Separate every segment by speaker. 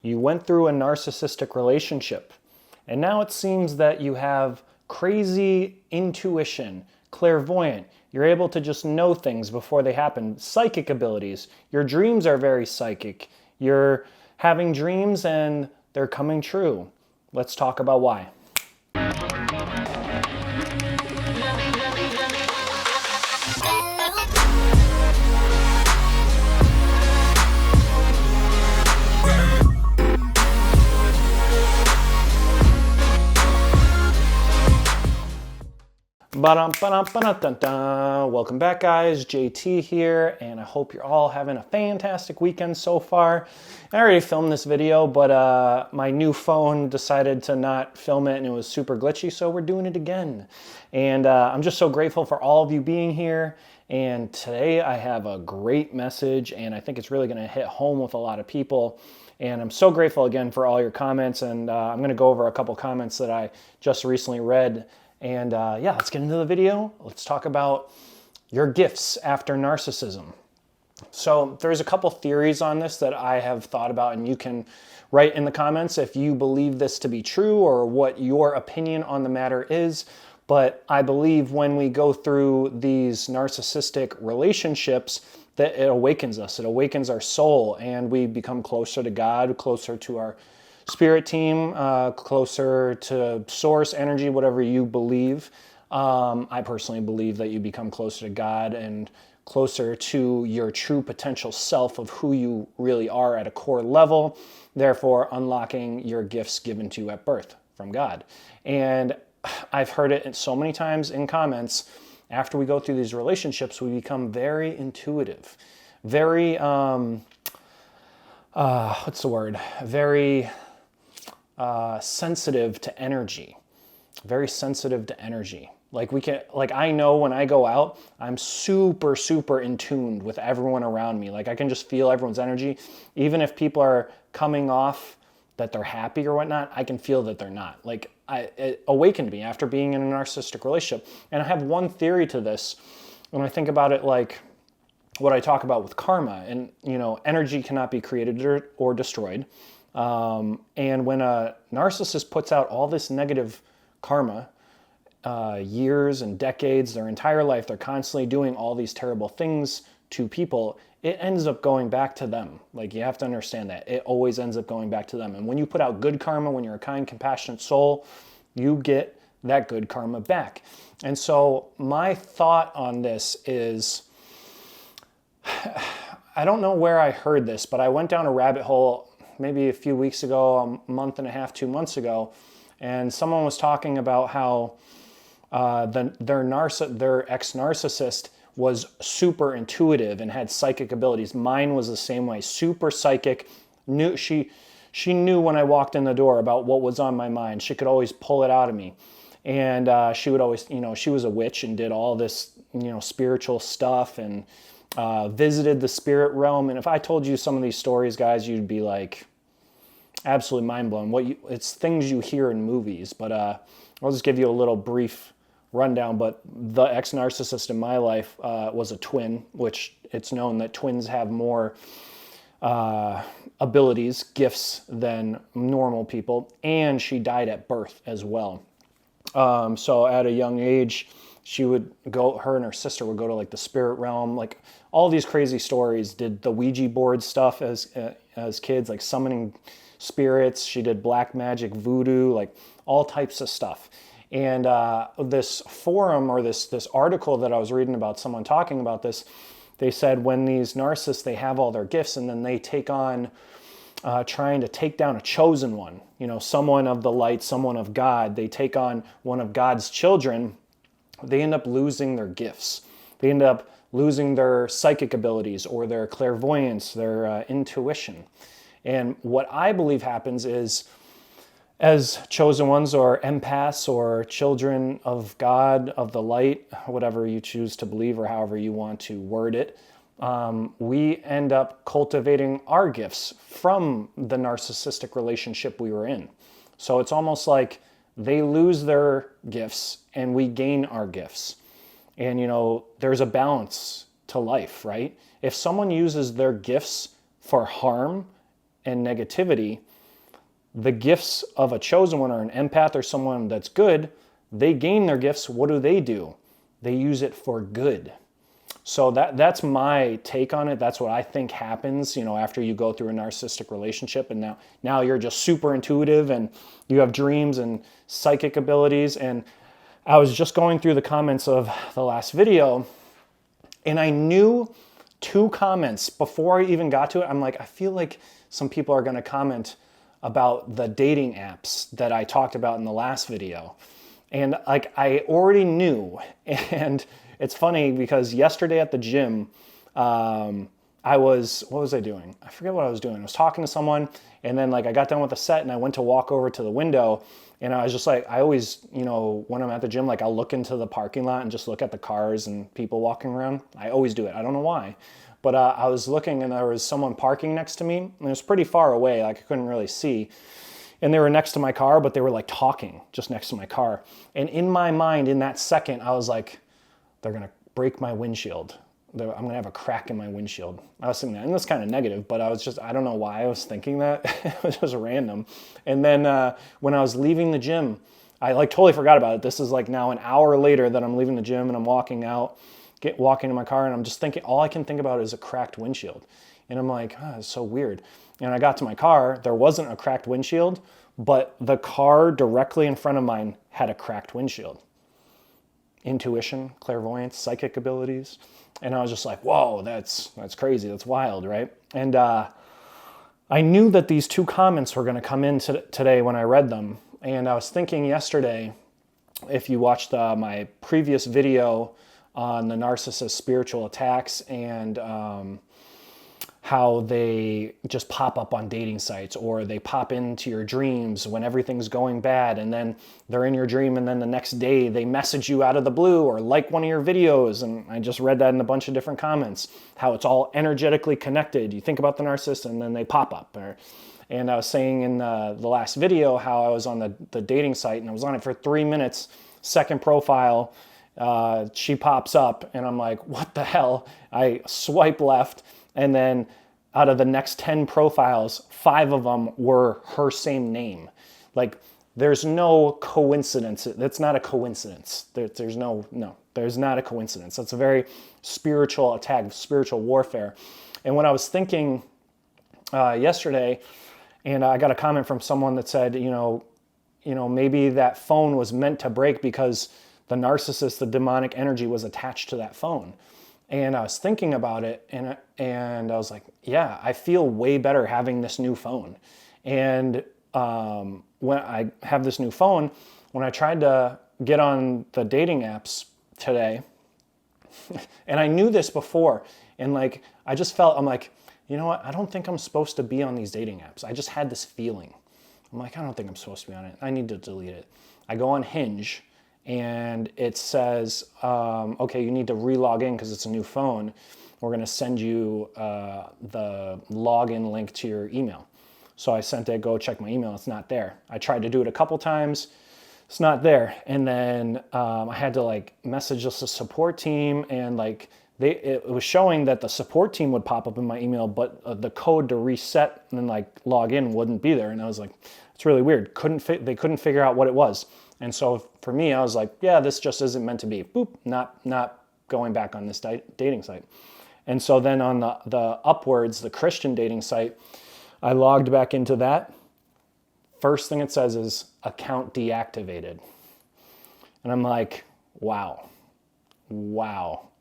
Speaker 1: You went through a narcissistic relationship, and now it seems that you have crazy intuition, clairvoyant. You're able to just know things before they happen. Psychic abilities. Your dreams are very psychic. You're having dreams and they're coming true. Let's talk about why. Welcome back, guys. JT here, and I hope you're all having a fantastic weekend so far. I already filmed this video, but my new phone decided to not film it, and it was super glitchy, so we're doing it again. And I'm just so grateful for all of you being here. And today I have a great message, and I think it's really going to hit home with a lot of people. And I'm so grateful again for all your comments, and I'm going to go over a couple comments that I just recently read. And yeah, let's get into the video. Let's talk about your gifts after narcissism. So there's a couple theories on this that I have thought about, and you can write in the comments if you believe this to be true or what your opinion on the matter is. But I believe when we go through these narcissistic relationships, that it awakens us. It awakens our soul, and we become closer to God, closer to our spirit team, closer to source energy, whatever you believe. I personally believe that you become closer to God and closer to your true potential self of who you really are at a core level, therefore unlocking your gifts given to you at birth from God. And I've heard it so many times in comments. After we go through these relationships, we become very intuitive, very, what's the word? Very sensitive to energy, very sensitive to energy. Like I know when I go out, I'm super, super in tune with everyone around me. Like I can just feel everyone's energy. Even if people are coming off that they're happy or whatnot, I can feel that they're not. Like it awakened me after being in a narcissistic relationship. And I have one theory to this. When I think about it, like what I talk about with karma, and energy cannot be created or destroyed. And when a narcissist puts out all this negative karma, years and decades, their entire life, they're constantly doing all these terrible things to people, it ends up going back to them. Like, you have to understand that. It always ends up going back to them. And when you put out good karma, when you're a kind, compassionate soul, you get that good karma back. And so my thought on this is, I don't know where I heard this, but I went down a rabbit hole maybe a few weeks ago, a month and a half, 2 months ago, and someone was talking about how their ex-narcissist was super intuitive and had psychic abilities. Mine was the same way, super psychic. She knew when I walked in the door about what was on my mind. She could always pull it out of me. And she would always, she was a witch and did all this, spiritual stuff, and visited the spirit realm. And if I told you some of these stories, guys, you'd be like absolutely mind blown. It's things you hear in movies, but I'll just give you a little brief rundown. But the ex-narcissist in my life was a twin, which it's known that twins have more abilities, gifts than normal people. And she died at birth as well. So at a young age, her and her sister would go to like the spirit realm, like all these crazy stories. Did the Ouija board stuff as kids, like summoning spirits. She did black magic, voodoo, like all types of stuff. And this forum, or this article that I was reading about, someone talking about this, they said when these narcissists, they have all their gifts, and then they take on trying to take down a chosen one, someone of the light, someone of God. They take on one of God's children. They end up losing their gifts. They end up losing their psychic abilities or their clairvoyance, their intuition. And what I believe happens is, as chosen ones or empaths or children of God, of the light, whatever you choose to believe or however you want to word it, we end up cultivating our gifts from the narcissistic relationship we were in. So it's almost like they lose their gifts and we gain our gifts. And, there's a balance to life, right? If someone uses their gifts for harm and negativity, the gifts of a chosen one or an empath or someone that's good, they gain their gifts. What do? They use it for good. So that's my take on it. That's what I think happens, after you go through a narcissistic relationship, and now you're just super intuitive and you have dreams and psychic abilities. And I was just going through the comments of the last video, and I knew 2 comments before I even got to it. I'm like, I feel like some people are going to comment about the dating apps that I talked about in the last video. And like, I already knew. And it's funny because yesterday at the gym, what was I doing? I forget what I was doing. I was talking to someone, and then like I got done with the set and I went to walk over to the window, and I was just like, I always, when I'm at the gym, like I'll look into the parking lot and just look at the cars and people walking around. I always do it. I don't know why. But I was looking, and there was someone parking next to me, and it was pretty far away. Like I couldn't really see. And they were next to my car, but they were like talking just next to my car. And in my mind, in that second, I was like, they're going to break my windshield. I'm going to have a crack in my windshield. I was thinking that, and that's kind of negative, but I don't know why I was thinking that. It was just random. And then when I was leaving the gym, I like totally forgot about it. This is like now an hour later that I'm leaving the gym and I'm walking out, walking to my car, and I'm just thinking, all I can think about is a cracked windshield. And I'm like, it's so weird. And I got to my car, there wasn't a cracked windshield, but the car directly in front of mine had a cracked windshield. Intuition, clairvoyance, psychic abilities. And I was just like, whoa, that's crazy. That's wild, right? And I knew that these 2 comments were going to come in today when I read them. And I was thinking yesterday, if you watched my previous video on the narcissist spiritual attacks and how they just pop up on dating sites, or they pop into your dreams when everything's going bad, and then they're in your dream, and then the next day they message you out of the blue or like one of your videos. And I just read that in a bunch of different comments, how it's all energetically connected. You think about the narcissist and then they pop up. And I was saying in the last video how I was on the dating site, and I was on it for 3 minutes, second profile, she pops up, and I'm like, what the hell? I swipe left, and then out of the next 10 profiles, 5 of them were her same name. Like, there's no coincidence. That's not a coincidence. There's not a coincidence. That's a very spiritual attack, spiritual warfare. And when I was thinking yesterday, and I got a comment from someone that said, maybe that phone was meant to break because the narcissist, the demonic energy, was attached to that phone. And I was thinking about it, and I was like, yeah, I feel way better having this new phone. And when I have this new phone, when I tried to get on the dating apps today, and I knew this before, and like I just felt, I'm like, you know what? I don't think I'm supposed to be on these dating apps. I just had this feeling. I'm like, I don't think I'm supposed to be on it. I need to delete it. I go on Hinge, and it says, okay, you need to re-log in because it's a new phone. We're going to send you the login link to your email. So I sent it, go check my email. It's not there. I tried to do it a couple times. It's not there. And then I had to like message just the support team, and like it was showing that the support team would pop up in my email, but the code to reset and then like log in wouldn't be there. And I was like, it's really weird. They couldn't figure out what it was. And so for me, I was like, yeah, this just isn't meant to be. Boop, not going back on this dating site. And so then on the Upwards, the Christian dating site, I logged back into that. First thing it says is account deactivated. And I'm like, wow,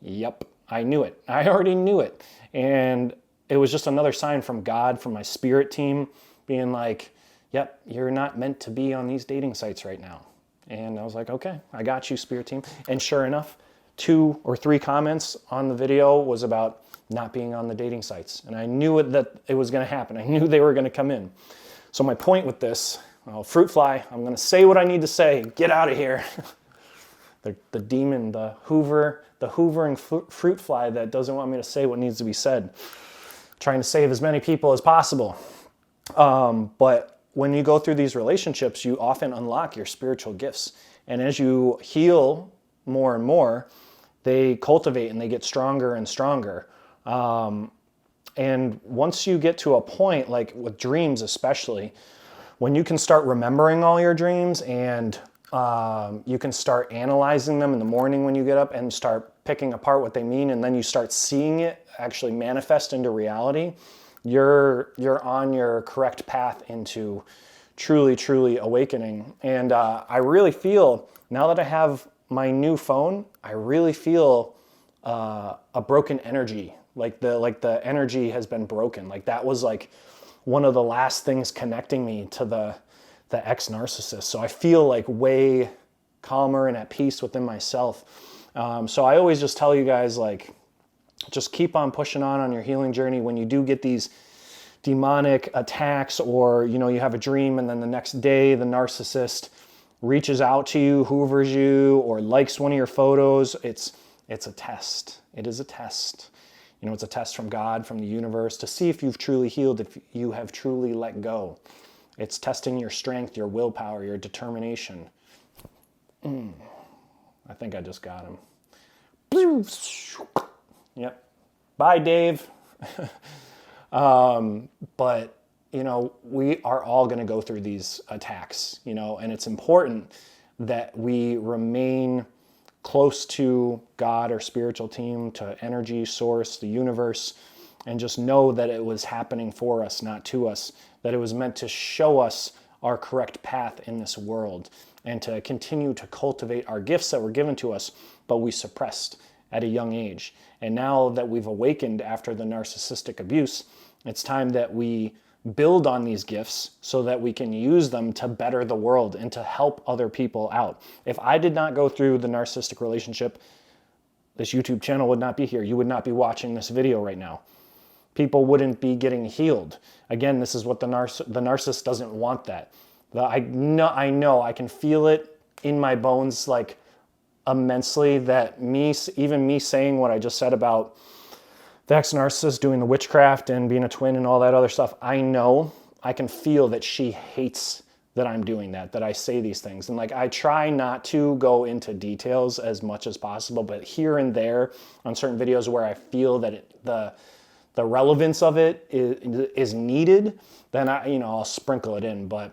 Speaker 1: yep, I knew it. I already knew it. And it was just another sign from God, from my spirit team, being like, yep, you're not meant to be on these dating sites right now. And I was like, okay, I got you, spirit team. And sure enough, 2 or 3 comments on the video was about not being on the dating sites. And I knew that it was going to happen. I knew they were going to come in. So my point with this, fruit fly, I'm going to say what I need to say. Get out of here. The demon, the hoovering fruit fly that doesn't want me to say what needs to be said. Trying to save as many people as possible. But when you go through these relationships, you often unlock your spiritual gifts. And as you heal more and more, they cultivate and they get stronger and stronger. And once you get to a point, like with dreams especially, when you can start remembering all your dreams and you can start analyzing them in the morning when you get up and start picking apart what they mean, and then you start seeing it actually manifest into reality, you're on your correct path into truly awakening. And I really feel, now that I have my new phone, I really feel a broken energy. Like the energy has been broken. Like that was like one of the last things connecting me to the ex-narcissist. So I feel like way calmer and at peace within myself. So I always just tell you guys, like, just keep on pushing on your healing journey. When you do get these demonic attacks, or, you know, you have a dream and then the next day the narcissist reaches out to you, hoovers you, or likes one of your photos, it's a test. It is a test. You know, it's a test from God, from the universe, to see if you've truly healed, if you have truly let go. It's testing your strength, your willpower, your determination. I think I just got him. Yep. Bye, Dave. But, you know, we are all going to go through these attacks, you know, and it's important that we remain close to God, or spiritual team, to energy source, the universe, and just know that it was happening for us, not to us, that it was meant to show us our correct path in this world, and to continue to cultivate our gifts that were given to us, but we suppressed at a young age. And now that we've awakened after the narcissistic abuse, it's time that we build on these gifts so that we can use them to better the world and to help other people out. If I did not go through the narcissistic relationship, this YouTube channel would not be here. You would not be watching this video right now. People wouldn't be getting healed. Again, this is what the narcissist doesn't want that. I know, I can feel it in my bones, like, immensely, that even me saying what I just said about the ex-narcissist doing the witchcraft and being a twin and all that other stuff, I know, I can feel that she hates that I'm doing that I say these things. And like, I try not to go into details as much as possible, but here and there on certain videos where I feel that the relevance of it is needed, then I'll sprinkle it in. But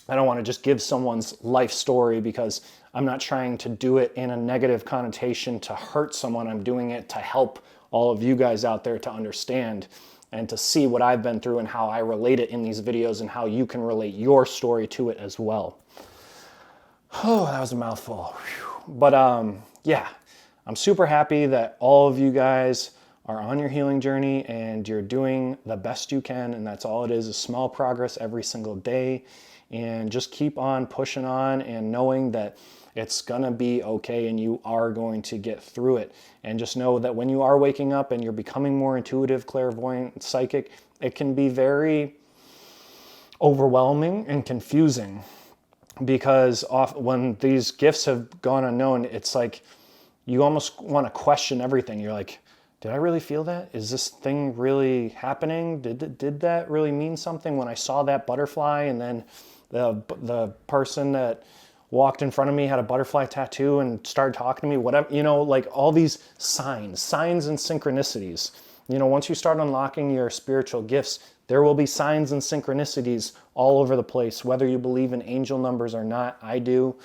Speaker 1: I don't want to just give someone's life story, because I'm not trying to do it in a negative connotation to hurt someone. I'm doing it to help all of you guys out there to understand and to see what I've been through and how I relate it in these videos, and how you can relate your story to it as well. Oh, that was a mouthful. But yeah, I'm super happy that all of you guys are on your healing journey and you're doing the best you can. And that's all it is small progress every single day. And just keep on pushing on and knowing that it's gonna be okay and you are going to get through it. And just know that when you are waking up and you're becoming more intuitive, clairvoyant, psychic, it can be very overwhelming and confusing, because when these gifts have gone unknown, it's like you almost want to question everything. You're like, did I really feel that? Is this thing really happening? Did that really mean something when I saw that butterfly, and then the person that walked in front of me had a butterfly tattoo and started talking to me, whatever, like all these signs and synchronicities. Once you start unlocking your spiritual gifts, there will be signs and synchronicities all over the place, whether you believe in angel numbers or not. I do.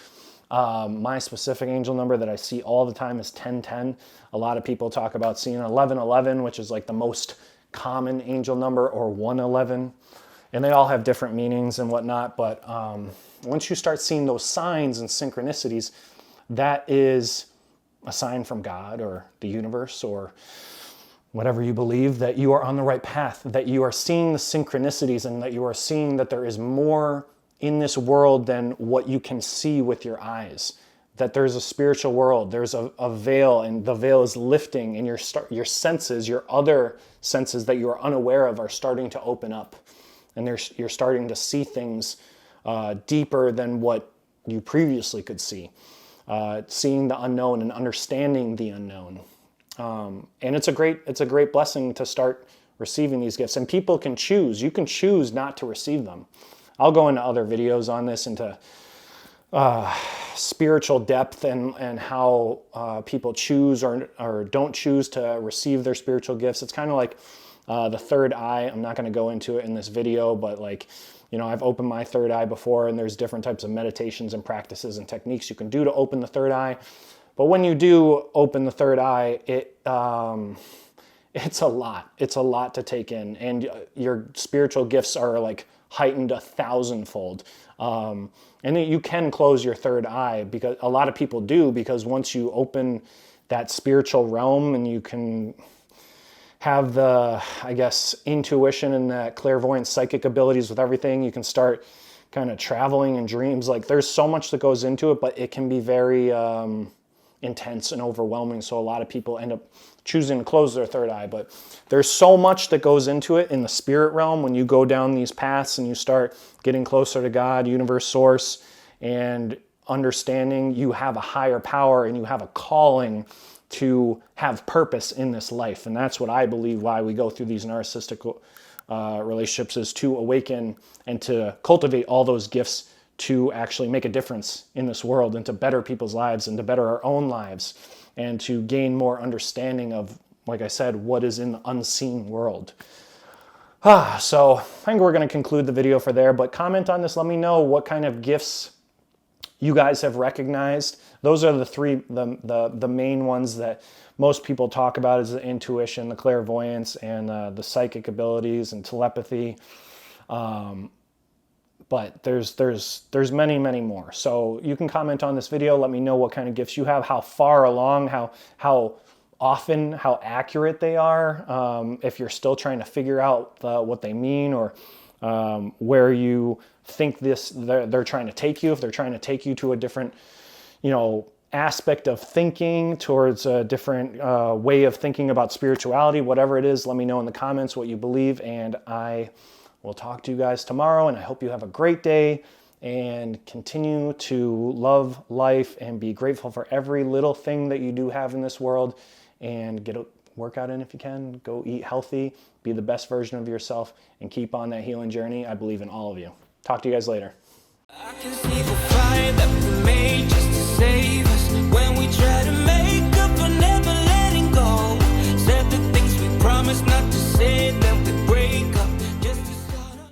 Speaker 1: My specific angel number that I see all the time is 1010. A lot of people talk about seeing 1111, which is like the most common angel number, or 111. And they all have different meanings and whatnot. But once you start seeing those signs and synchronicities, that is a sign from God or the universe or whatever you believe, that you are on the right path, that you are seeing the synchronicities, and that you are seeing that there is more in this world than what you can see with your eyes. That there's a spiritual world, there's a veil, and the veil is lifting, and your senses, your other senses that you are unaware of, are starting to open up. And you're starting to see things deeper than what you previously could see. Seeing the unknown and understanding the unknown. And it's a great blessing to start receiving these gifts. And people can choose. You can choose not to receive them. I'll go into other videos on this, into spiritual depth and how people choose or don't choose to receive their spiritual gifts. It's kind of like the third eye. I'm not going to go into it in this video, but like, You know, I've opened my third eye before, and there's different types of meditations and practices and techniques you can do to open the third eye. But when you do open the third eye, it's a lot. It's a lot to take in, and your spiritual gifts are like heightened 1,000-fold. And you can close your third eye, because a lot of people do, because once you open that spiritual realm and you can have the, I guess, intuition and that clairvoyant psychic abilities with everything, you can start kind of traveling in dreams. Like, there's so much that goes into it, but it can be very intense and overwhelming. So a lot of people end up choosing to close their third eye. But there's so much that goes into it in the spirit realm when you go down these paths and you start getting closer to God, universe, source, and understanding you have a higher power and you have a calling to have purpose in this life. And that's what I believe why we go through these narcissistic relationships, is to awaken and to cultivate all those gifts to actually make a difference in this world and to better people's lives and to better our own lives and to gain more understanding of, like I said, what is in the unseen world. So I think we're going to conclude the video for there, but comment on this. Let me know what kind of gifts you guys have recognized. Those are the three, the main ones that most people talk about, is the intuition, the clairvoyance, and the psychic abilities and telepathy. But there's many, many more. So you can comment on this video. Let me know what kind of gifts you have, how far along, how often, how accurate they are. If you're still trying to figure out what they mean, or where you think they're trying to take you, if they're trying to take you to a different, aspect of thinking, towards a different way of thinking about spirituality, whatever it is, let me know in the comments what you believe, and I will talk to you guys tomorrow, and I hope you have a great day and continue to love life and be grateful for every little thing that you do have in this world, and get a workout in if you can, go eat healthy, be the best version of yourself, and keep on that healing journey. I believe in all of you. Talk to you guys later.
Speaker 2: I can see the fire that we made just to save us when we try.